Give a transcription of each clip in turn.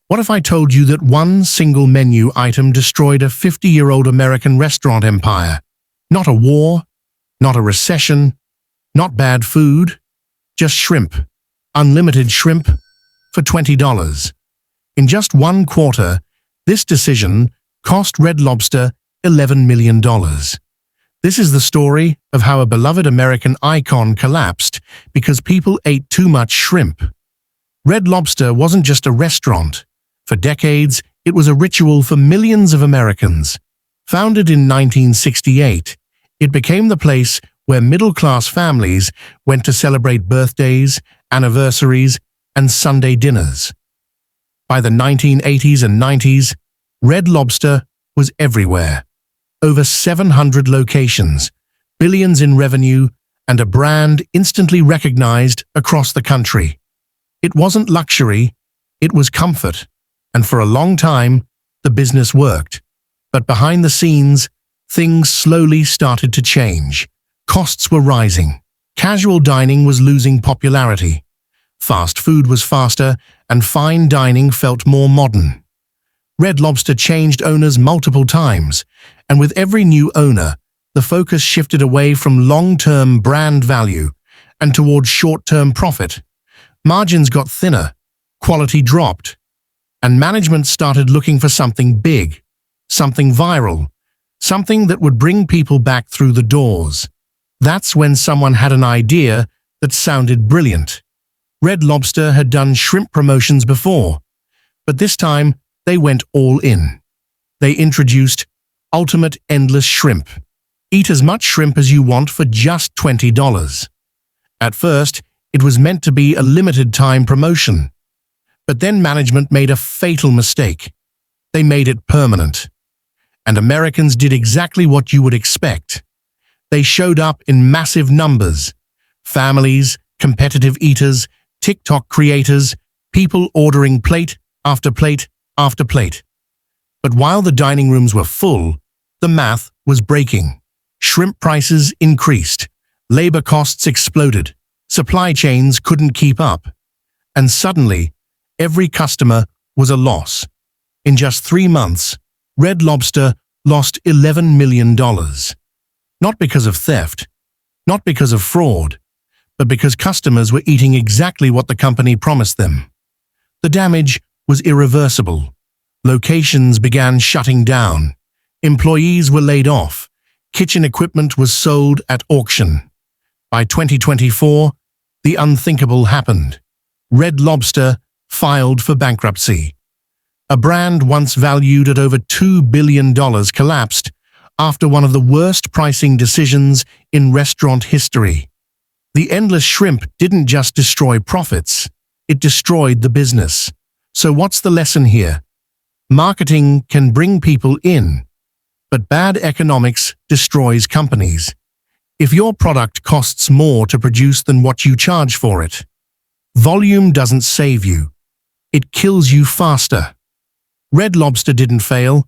What if I told you that one single menu item destroyed a 50-year-old American restaurant empire? Not a war, not a recession, not bad food, just shrimp. Unlimited shrimp for $20. In just one quarter, this decision cost Red Lobster $11 million. This is the story of how a beloved American icon collapsed because people ate too much shrimp. Red Lobster wasn't just a restaurant. For decades, it was a ritual for millions of Americans. Founded in 1968, it became the place where middle-class families went to celebrate birthdays, anniversaries, and Sunday dinners. By the 1980s and 90s, Red Lobster was everywhere. Over 700 locations, billions in revenue, and a brand instantly recognized across the country. It wasn't luxury, it was comfort. And for a long time, the business worked. But behind the scenes, things slowly started to change. Costs were rising. Casual dining was losing popularity. Fast food was faster, and fine dining felt more modern. Red Lobster changed owners multiple times, and with every new owner, the focus shifted away from long-term brand value and towards short-term profit. Margins got thinner, quality dropped, and management started looking for something big, something viral, something that would bring people back through the doors. That's when someone had an idea that sounded brilliant. Red Lobster had done shrimp promotions before, but this time they went all in. They introduced Ultimate Endless Shrimp. Eat as much shrimp as you want for just $20. At first, it was meant to be a limited-time promotion. But then management made a fatal mistake. They made it permanent. And Americans did exactly what you would expect. They showed up in massive numbers. Families, competitive eaters, TikTok creators, people ordering plate after plate after plate. But while the dining rooms were full, the math was breaking. Shrimp prices increased. Labor costs exploded. Supply chains couldn't keep up. And suddenly, every customer was a loss. In just 3 months, Red Lobster lost $11 million. Not because of theft, not because of fraud, but because customers were eating exactly what the company promised them. The damage was irreversible. Locations began shutting down. Employees were laid off. Kitchen equipment was sold at auction. By 2024, the unthinkable happened. Red Lobster filed for bankruptcy. A brand once valued at over $2 billion collapsed after one of the worst pricing decisions in restaurant history. The endless shrimp didn't just destroy profits, it destroyed the business. So what's the lesson here? Marketing can bring people in, but bad economics destroys companies. If your product costs more to produce than what you charge for it, volume doesn't save you. It kills you faster. Red Lobster didn't fail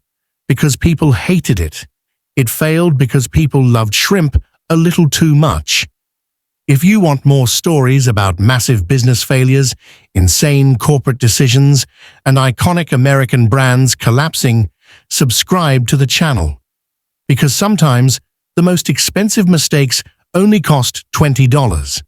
because people hated it. It failed because people loved shrimp a little too much. If you want more stories about massive business failures, insane corporate decisions, and iconic American brands collapsing, subscribe to the channel. Because sometimes the most expensive mistakes only cost $20.